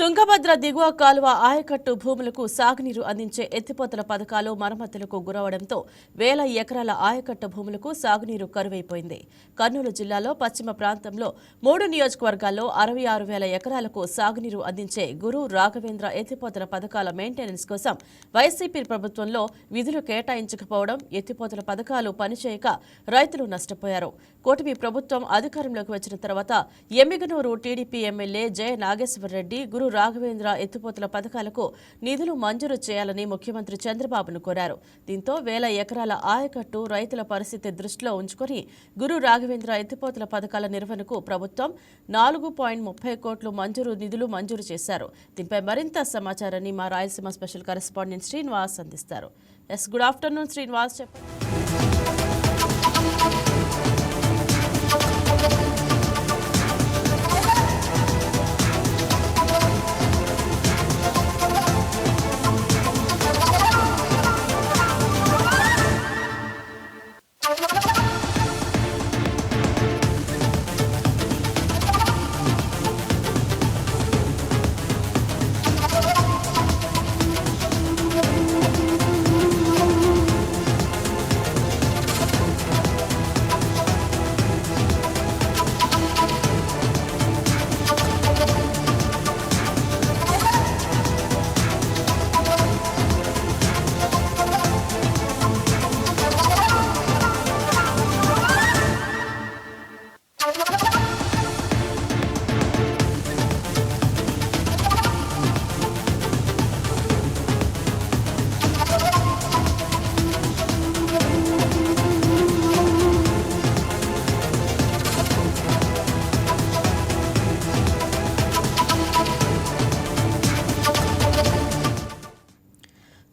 తుంగభద్ర దిగువ కాలువ ఆయకట్టు భూములకు సాగునీరు అందించే ఎత్తిపోతల పథకాలు మరమ్మతులకు గురవడంతో వేల ఎకరాల ఆయకట్టు భూములకు సాగునీరు కరువైపోయింది. కర్నూలు జిల్లాలో పశ్చిమ ప్రాంతంలో 3 నియోజకవర్గాల్లో 66,000 ఎకరాలకు సాగునీరు అందించే గురు రాఘవేంద్ర ఎత్తిపోతల పథకాల మెయింటెనెన్స్ కోసం వైసీపీ ప్రభుత్వంలో విధులు కేటాయించకపోవడం, ఎత్తిపోతల పథకాలు పనిచేయక రైతులు నష్టపోయారు. కూటమి ప్రభుత్వం అధికారంలోకి వచ్చిన తర్వాత Emmiganur TDP MLA J Nageswara Reddy Guru Raghavendra ఎత్తిపోతల పథకాలకు నిధులు మంజూరు చేయాలని ముఖ్యమంత్రి చంద్రబాబును కోరారు. దీంతో వేల ఎకరాల ఆయకట్టు రైతుల పరిస్థితి దృష్టిలో ఉంచుకొని గురు రాఘవేంద్ర ఎత్తిపోతల పథకాల నిర్వహణకు ప్రభుత్వం 4.30 కోట్ల నిధులు మంజూరు చేశారు. దీనిపై మరింత సమాచారాన్ని మా రాయలసీమ స్పెషల్ కరెస్పాండెంట్ శ్రీనివాస్ అందిస్తారు. గుడ్ ఆఫ్టర్నూన్ శ్రీనివాస్, చెప్పండి.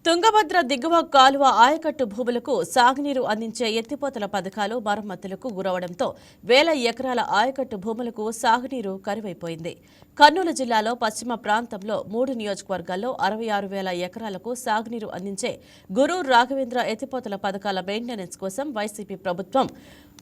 తుంగభద్ర దిగువ కాలువ ఆయకట్టు భూములకు సాగునీరు అందించే ఎత్తిపోతల పథకాలు మరమ్మతులకు గురవడంతో వేల ఎకరాల ఆయకట్టు భూములకు సాగునీరు కరువైపోయింది. కర్నూలు జిల్లాలో పశ్చిమ ప్రాంతంలో 3 నియోజకవర్గాల్లో 66,000 ఎకరాలకు సాగునీరు అందించే గురు రాఘవేంద్ర ఎత్తిపోతల పథకాల మెయింటెనెన్స్ కోసం వైసీపీ ప్రభుత్వం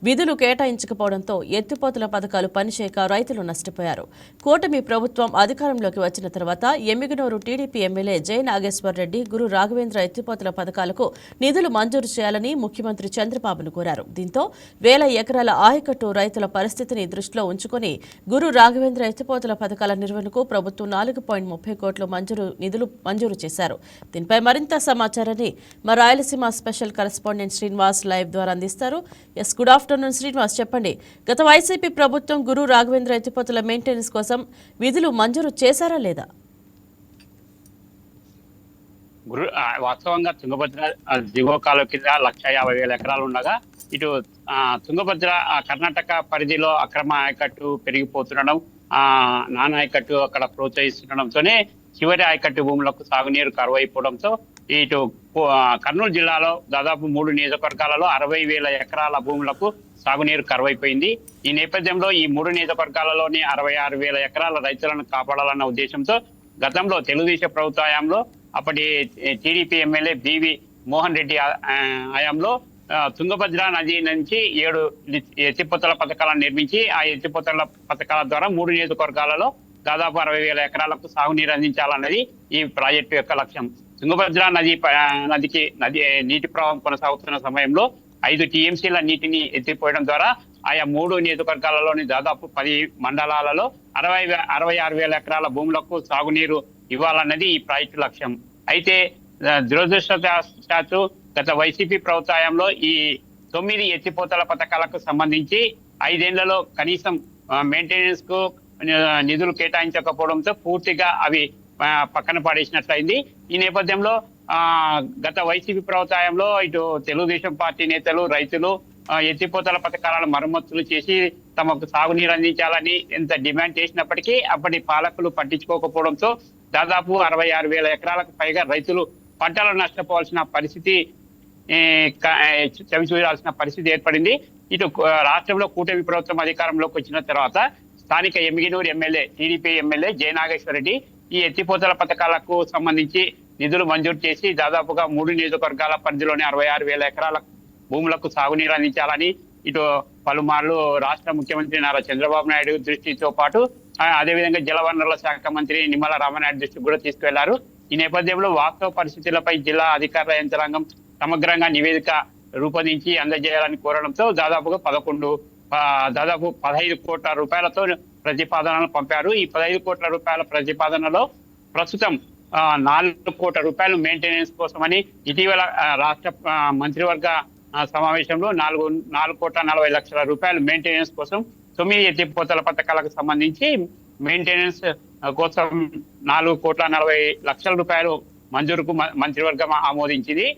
విధులు కేటాయించకపోవడంతో ఎత్తిపోతల పథకాలు పనిచేయక రైతులు నష్టపోయారు. కూటమి ప్రభుత్వం అధికారంలోకి వచ్చిన తర్వాత Emmiganur TDP MLA J Nageswara Reddy Guru Raghavendra ఎత్తిపోతల పథకాలకు నిధులు మంజూరు చేయాలని ముఖ్యమంత్రి చంద్రబాబును కోరారు. దీంతో వేల ఎకరాల ఆయకట్టు రైతుల పరిస్థితిని దృష్టిలో ఉంచుకొని గురు రాఘవేంద్ర ఎత్తిపోతల పథకాల నిర్వహణకు ప్రభుత్వం 4.30 కోట్ల నిధులు మంజూరు చేశారు. దీనిపై మరింత సమాచారాన్ని మా Rayalaseema special correspondent Srinivas live ద్వారా అందిస్తారు. గుడ్ ఆఫ్టర్నూన్ శ్రీనివాస్, చెప్పండి. గత వైసీపీ ప్రభుత్వం గురు రాఘవేంద్ర ఎత్తిపోతల మెయింటెనెన్స్ కోసం విధులు మంజూరు చేశారా లేదా? వాస్తవంగా తుంగభద్ర దిగువ కాలువ కింద 150,000 ఎకరాలు ఉండగా ఇటు తుంగభద్ర కర్ణాటక పరిధిలో అక్రమ ఆయకట్టు పెరిగిపోతుండడం, నాన్ ఆయకట్టు అక్కడ ప్రోత్సహిస్తుండడంతోనే చివరి ఆయకట్టు భూములకు సాగునీరు కరువైపోవడంతో ఇటు కర్నూలు జిల్లాలో దాదాపు 3 నియోజకవర్గాలలో 60,000 ఎకరాల భూములకు సాగునీరు కరువైపోయింది. ఈ నేపథ్యంలో ఈ 3 నియోజకవర్గాలలోని 66,000 ఎకరాల రైతులను కాపాడాలన్న ఉద్దేశంతో గతంలో తెలుగుదేశం ప్రభుత్వ హయాంలో అప్పటి టీడీపీ ఎమ్మెల్యే బివి మోహన్ రెడ్డి హయాంలో తుంగభద్ర నది నుంచి 7 ఎత్తిపోతల పథకాలను నిర్మించి ఆ ఎత్తిపోతల పథకాల ద్వారా 3 నియోజకవర్గాలలో దాదాపు 60,000 ఎకరాలకు సాగునీరు అందించాలన్నది ఈ ప్రాజెక్టు యొక్క లక్ష్యం. తుంగభద్ర నదికి నీటి ప్రవాహం కొనసాగుతున్న సమయంలో 5 టీఎంసీల నీటిని ఎత్తిపోయడం ద్వారా ఆయా 3 నియోజకవర్గాలలోని దాదాపు 10 మండలాలలో 66,000 ఎకరాల భూములకు సాగునీరు ఇవ్వాలన్నది ఈ ప్రాజెక్టు లక్ష్యం. అయితే దురదృష్టవశాత్తు గత వైసీపీ ప్రభుత్వంలో ఈ 9 ఎత్తిపోతల పథకాలకు సంబంధించి 5 ఏళ్లలో కనీసం మెయింటెనెన్స్ కు నిధులు కేటాయించకపోవడంతో పూర్తిగా అవి పక్కన పడేసినట్లయింది. ఈ నేపథ్యంలో గత వైసీపీ ప్రభుత్వంలో ఇటు తెలుగుదేశం పార్టీ నేతలు, రైతులు ఎత్తిపోతల పథకాలను మరమ్మతులు చేసి తమకు సాగునీరు అందించాలని ఎంత డిమాండ్ చేసినప్పటికీ అప్పటి పాలకులు పట్టించుకోకపోవడంతో దాదాపు 66,000 ఎకరాలకు పైగా రైతులు పంటలు నష్టపోవాల్సిన పరిస్థితి, చవిచూడాల్సిన పరిస్థితి ఏర్పడింది. ఇటు రాష్ట్రంలో కూటమి ప్రభుత్వం అధికారంలోకి వచ్చిన తర్వాత స్థానిక Emmiganur MLA TDP MLA J Nageswara Reddy ఈ ఎత్తిపోతల పథకాలకు సంబంధించి నిధులు మంజూరు చేసి దాదాపుగా 3 నియోజకవర్గాల పరిధిలోని 66,000 ఎకరాల భూములకు సాగునీరు అందించాలని ఇటు పలుమార్లు రాష్ట్ర ముఖ్యమంత్రి నారా చంద్రబాబు నాయుడు దృష్టితో పాటు అదేవిధంగా జలవనరుల శాఖ మంత్రి నిమ్మల రామనాయుడు దృష్టికి కూడా తీసుకువెళ్లారు. ఈ నేపథ్యంలో వాస్తవ పరిస్థితులపై జిల్లా అధికారుల యంత్రాంగం సమగ్రంగా నివేదిక రూపొందించి అందజేయాలని కోరడంతో దాదాపు 15 కోట్ల రూపాయలతో ప్రతిపాదనలు పంపారు. ఈ 15 కోట్ల రూపాయల ప్రతిపాదనలో ప్రస్తుతం 4 కోట్ల రూపాయలు మెయింటెనెన్స్ కోసమని ఇటీవల రాష్ట్ర మంత్రివర్గ సమావేశంలో 4,40,00,000 రూపాయలు మెయింటెనెన్స్ కోసం 9 ఎత్తిపోతల పథకాలకు సంబంధించి మెయింటెనెన్స్ కోసం 4,40,00,000 రూపాయలు మంజూరుకు మంత్రివర్గం ఆమోదించింది.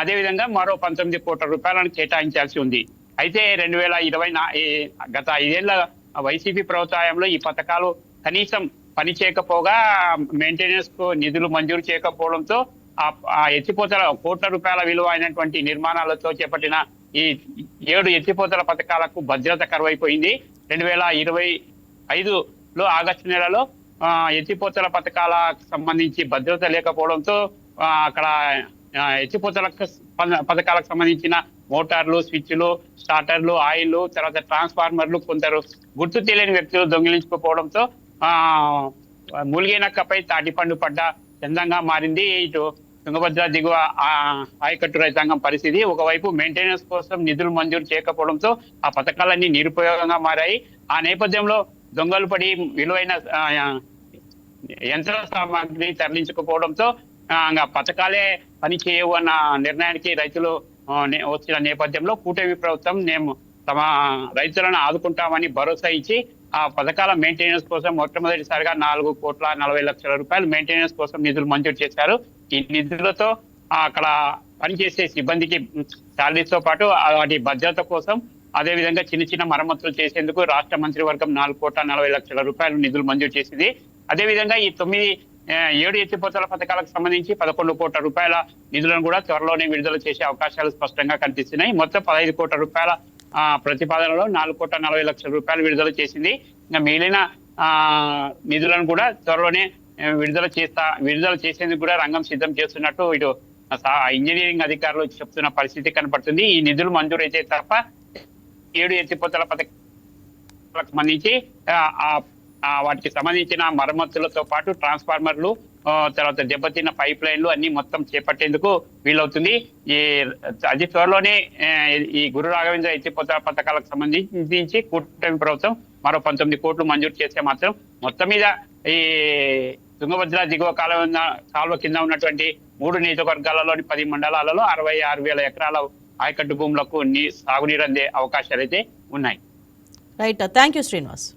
అదేవిధంగా మరో 19 కోట్ల రూపాయలను కేటాయించాల్సి ఉంది. అయితే 2020 గత 5 ఏళ్ల వైసీపీ ప్రభుత్వంలో ఈ పథకాలు కనీసం పని చేయకపోగా మెయింటెనెన్స్ కు నిధులు మంజూరు చేయకపోవడంతో ఆ ఎత్తిపోతల కోట్ల రూపాయల విలువ అయినటువంటి నిర్మాణాలతో చేపట్టిన ఈ 7 ఎత్తిపోతల పథకాలకు భద్రత కరువైపోయింది. 2025లో ఆగస్టు నెలలో ఎత్తిపోతల పథకాలకు సంబంధించి భద్రత లేకపోవడంతో అక్కడ ఎత్తిపోతల పథకాలకు సంబంధించిన మోటార్లు, స్విచ్లు, స్టార్టర్లు, ఆయిల్, తర్వాత ట్రాన్స్ఫార్మర్లు కొందరు గుర్తు తెలియని వ్యక్తులు దొంగిలించుకోపోవడంతో మూలిగేనక్కపై తాటిపండు పడ్డ చందంగా మారింది ఇటు తుంగభద్ర దిగువ ఆయకట్టు రైతాంగం పరిస్థితి. ఒకవైపు మెయింటెనెన్స్ కోసం నిధులు మంజూరు చేయకపోవడంతో ఆ పథకాలన్నీ నిరుపయోగంగా మారాయి. ఆ నేపథ్యంలో దొంగలు పడి విలువైన యంత్ర సామాగ్రి తరలించకపోవడంతో పథకాలే పని చేయవు అన్న నిర్ణయానికి రైతులు వచ్చిన నేపథ్యంలో కూటమి ప్రభుత్వం మేము తమ రైతులను ఆదుకుంటామని భరోసా ఇచ్చి ఆ పథకాల మెయింటెనెన్స్ కోసం మొట్టమొదటిసారిగా 4,40,00,000 రూపాయలు మెయింటెనెన్స్ కోసం నిధులు మంజూరు చేశారు. ఈ నిధులతో అక్కడ పనిచేసే సిబ్బందికి శాలరీతో పాటు వాటి భద్రత కోసం అదేవిధంగా చిన్న చిన్న మరమ్మతులు చేసేందుకు రాష్ట్ర మంత్రివర్గం 4,40,00,000 రూపాయలు నిధులు మంజూరు చేసింది. అదేవిధంగా ఈ 7 ఎత్తిపోతల పథకాలకు సంబంధించి 11 కోట్ల రూపాయల నిధులను కూడా త్వరలోనే విడుదల చేసే అవకాశాలు స్పష్టంగా కనిపిస్తున్నాయి. మొత్తం 15 కోట్ల రూపాయల ప్రతిపాదనలో 4,40,00,000 రూపాయలు విడుదల చేసింది. ఇంకా మిగిలిన నిధులను కూడా త్వరలోనే విడుదల చేసేందుకు కూడా రంగం సిద్ధం చేస్తున్నట్టు ఇటు ఇంజనీరింగ్ అధికారులు చెప్తున్న పరిస్థితి కనపడుతుంది. ఈ నిధులు మంజూరైతే తప్ప 7 ఎత్తిపోతల పథకాలకు సంబంధించి వాటికి సంబంధించిన మరమ్మతులతో పాటు ట్రాన్స్ఫార్మర్లు, తర్వాత దెబ్బతిన్న పైప్ లైన్లు అన్ని మొత్తం చేపట్టేందుకు వీలవుతుంది. అది త్వరలోనే ఈ గురు రాఘవేంద్ర ఎత్తిపోతల పథకాలకు సంబంధించి కూటమి ప్రభుత్వం మరో 19 కోట్లు మంజూరు చేస్తే మాత్రం మొత్తం మీద ఈ తుంగభద్ర దిగువ కాలువ కింద ఉన్నటువంటి 3 నియోజకవర్గాలలోని 10 మండలాలలో 66,000 ఎకరాల ఆయకట్టు భూములకు సాగునీరు అందే అవకాశాలు అయితే ఉన్నాయి. Right, thank you Srinivas.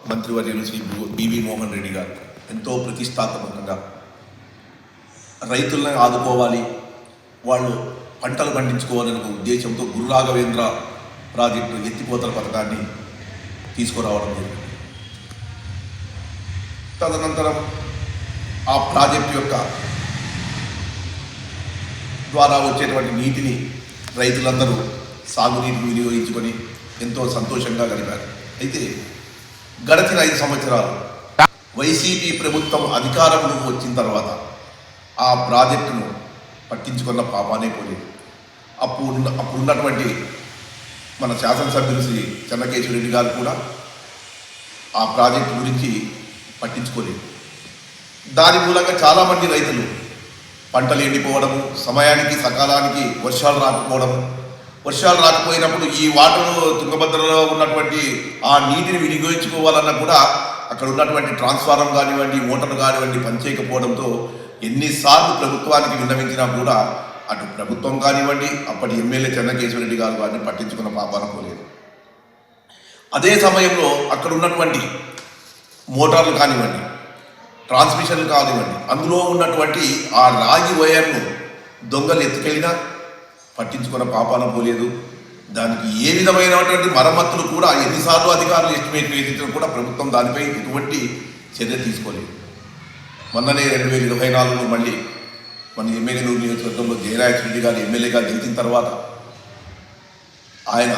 మంత్రివర్యులు శ్రీ బివి మోహన్ రెడ్డి గారు ఎంతో ప్రతిష్టాత్మకంగా రైతులను ఆదుకోవాలి, వాళ్ళు పంటలు పండించుకోవాలనే ఉద్దేశంతో గురు రాఘవేంద్ర ప్రాజెక్టు ఎత్తిపోతల పథకాన్ని తీసుకురావడం జరిగింది. తదనంతరం ఆ ప్రాజెక్టు యొక్క ద్వారా వచ్చేటువంటి నీటిని రైతులందరూ సాగునీటిని వినియోగించుకొని ఎంతో సంతోషంగా గడిపారు. అయితే గడిచిన 5 సంవత్సరాలు వైసీపీ ప్రభుత్వం అధికారంలోకి వచ్చిన తర్వాత ఆ ప్రాజెక్టును పట్టించుకున్న పాపానే పోలేదు. అప్పుడున్నటువంటి మన శాసనసభ్యులు శ్రీ చెన్నకేశ్వర రెడ్డి గారు కూడా ఆ ప్రాజెక్టు గురించి పట్టించుకోలేదు. దాని మూలంగా చాలామంది రైతులు పంటలు ఎండిపోవడము, సమయానికి సకాలానికి వర్షాలు రాకపోయినప్పుడు ఈ వాటర్ తుంగభద్రలో ఉన్నటువంటి ఆ నీటిని వినియోగించుకోవాలన్నా కూడా అక్కడ ఉన్నటువంటి ట్రాన్స్ఫార్మర్ కానివ్వండి, మోటార్లు కానివ్వండి పనిచేయకపోవడంతో ఎన్నిసార్లు ప్రభుత్వానికి విన్నవించినా కూడా అటు ప్రభుత్వం కానివ్వండి, అప్పటి ఎమ్మెల్యే చెన్నకేశ్వరరెడ్డి గారు వారిని పట్టించుకున్న పాపాన పోలేదు. అదే సమయంలో అక్కడ ఉన్నటువంటి మోటార్లు కానివ్వండి, ట్రాన్స్మిషన్లు కానివ్వండి, అందులో ఉన్నటువంటి ఆ రాగి వైర్ను దొంగలు ఎత్తుకెళ్ళినా పట్టించుకున్న పాపాన పోలేదు. దానికి ఏ విధమైనటువంటి మరమ్మతులు కూడా ఎన్నిసార్లు అధికారులు ఎస్టిమేట్ వేయించినా కూడా ప్రభుత్వం దానిపై ఎటువంటి చర్య తీసుకోలేదు. మొన్ననే 2024లో మళ్ళీ మన ఎమ్మెల్యే నియోజకవర్గంలో జయరాజ్ రెడ్డి గారు ఎమ్మెల్యేగా గెలిచిన తర్వాత ఆయన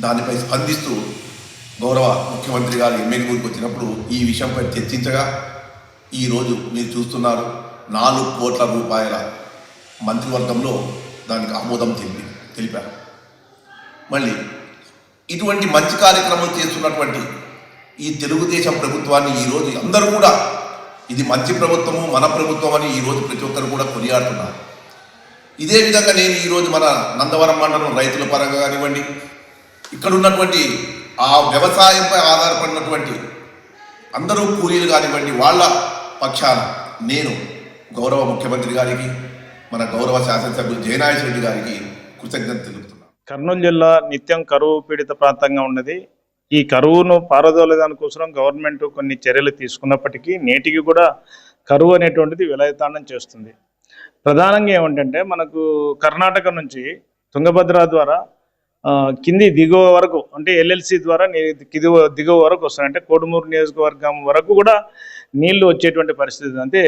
దానిపై స్పందిస్తూ గౌరవ ముఖ్యమంత్రి గారు ఎమ్మెల్యేకి వచ్చినప్పుడు ఈ విషయంపై చర్చించగా ఈరోజు మీరు చూస్తున్నారు 4 కోట్ల రూపాయల మంత్రివర్గంలో దానికి ఆమోదం తెలిపారు. మళ్ళీ ఇటువంటి మంచి కార్యక్రమాలు చేస్తున్నటువంటి ఈ తెలుగుదేశం ప్రభుత్వాన్ని ఈరోజు అందరూ కూడా ఇది మంచి ప్రభుత్వము, మన ప్రభుత్వం అని ఈరోజు ప్రతి ఒక్కరు కూడా కొనియాడుతున్నారు. ఇదే విధంగా నేను ఈరోజు మన నందవరం మండలం రైతుల పరంగా కానివ్వండి, ఇక్కడ ఉన్నటువంటి ఆ వ్యవసాయంపై ఆధారపడినటువంటి అందరూ కూలీలు కానివ్వండి, వాళ్ళ పక్షాన నేను గౌరవ ముఖ్యమంత్రి గారికి, మన గౌరవ శాసనసభ్యులు జయనాయక్ రెడ్డి గారికి కృతజ్ఞత తెలుపుతున్నాను. కర్నూలు జిల్లా నిత్యం కరువు పీడిత ప్రాంతంగా ఉన్నది. ఈ కరువును పారదోలేదాని కోసం గవర్నమెంట్ కొన్ని చర్యలు తీసుకున్నప్పటికీ నేటికి కూడా కరువు అనేటువంటిది విలయతాండం చేస్తుంది. ప్రధానంగా ఏమిటంటే మనకు కర్ణాటక నుంచి తుంగభద్ర ద్వారా కింది దిగువ వరకు అంటే ఎల్ఎల్సి ద్వారా దిగువ వరకు వస్తుంది. అంటే కోడుమూరు నియోజకవర్గం వరకు కూడా నీళ్లు వచ్చేటువంటి పరిస్థితి. అంటే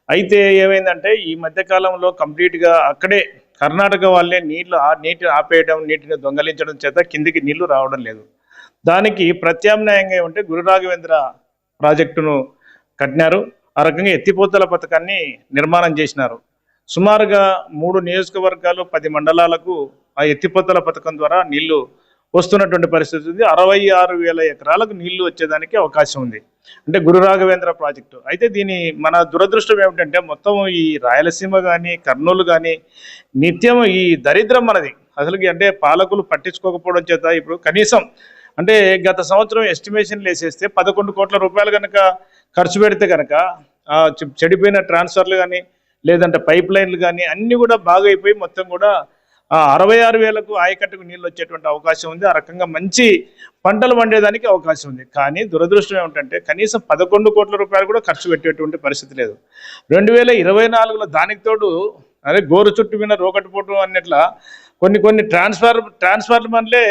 అయితే ఏమైందంటే ఈ మధ్యకాలంలో కంప్లీట్గా అక్కడే కర్ణాటక వాళ్ళే నీటిని ఆపేయడం, నీటిని దొంగలించడం చేత కిందికి నీళ్లు రావడం లేదు. దానికి ప్రత్యామ్నాయంగా ఏమంటే గురు రాఘవేంద్ర ప్రాజెక్టును కట్టినారు. ఆ రకంగా ఎత్తిపోతల పథకాన్ని నిర్మాణం చేసినారు. సుమారుగా 3 నియోజకవర్గాలు 10 మండలాలకు ఆ ఎత్తిపోతల పథకం ద్వారా నీళ్లు వస్తున్నటువంటి పరిస్థితి ఉంది. 66,000 ఎకరాలకు నీళ్లు వచ్చేదానికి అవకాశం ఉంది. అంటే గురు రాఘవేంద్ర ప్రాజెక్టు. అయితే మన దురదృష్టం ఏమిటంటే మొత్తం ఈ రాయలసీమ కానీ కర్నూలు కానీ నిత్యం ఈ దరిద్రం మనది అసలుకి. అంటే పాలకులు పట్టించుకోకపోవడం చేత ఇప్పుడు కనీసం అంటే గత సంవత్సరం ఎస్టిమేషన్లు వేసేస్తే 11 కోట్ల రూపాయలు కనుక ఖర్చు పెడితే కనుక చెడిపోయిన ట్రాన్స్ఫర్లు కానీ లేదంటే పైప్ లైన్లు కానీ అన్నీ కూడా బాగా అయిపోయి మొత్తం కూడా 66,000కు ఆయకట్టుకు నీళ్ళు వచ్చేటువంటి అవకాశం ఉంది. ఆ రకంగా మంచి పంటలు పండేదానికి అవకాశం ఉంది. కానీ దురదృష్టం ఏమిటంటే కనీసం 11 కోట్ల రూపాయలు కూడా ఖర్చు పెట్టేటువంటి పరిస్థితి లేదు. 2024లో దానికి తోడు అదే గోరు చుట్టు మీద రోకటిపోటు అన్నట్లా కొన్ని ట్రాన్స్ఫార్మర్లే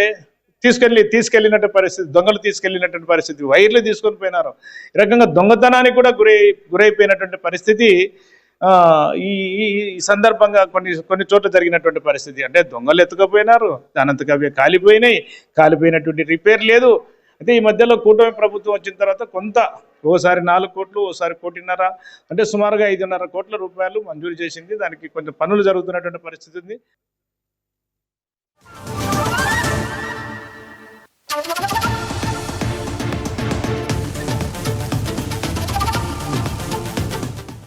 తీసుకెళ్ళినట్టు పరిస్థితి, దొంగలు తీసుకెళ్ళినటువంటి పరిస్థితి, వైర్లు తీసుకొని పోయినారు. ఈ రకంగా దొంగతనానికి కూడా గురైపోయినటువంటి పరిస్థితి ఈ సందర్భంగా కొన్ని చోట్ల జరిగినటువంటి పరిస్థితి. అంటే దొంగలు ఎత్తుకపోయినారు, దానంతకవే కాలిపోయినటువంటి రిపేర్ లేదు. అయితే ఈ మధ్యలో కూటమి ప్రభుత్వం వచ్చిన తర్వాత ఓసారి 4 కోట్లు, ఓసారి 1.5 అంటే సుమారుగా 5.5 కోట్ల రూపాయలు మంజూరు చేసింది. దానికి కొంచెం పనులు జరుగుతున్నటువంటి పరిస్థితి ఉంది.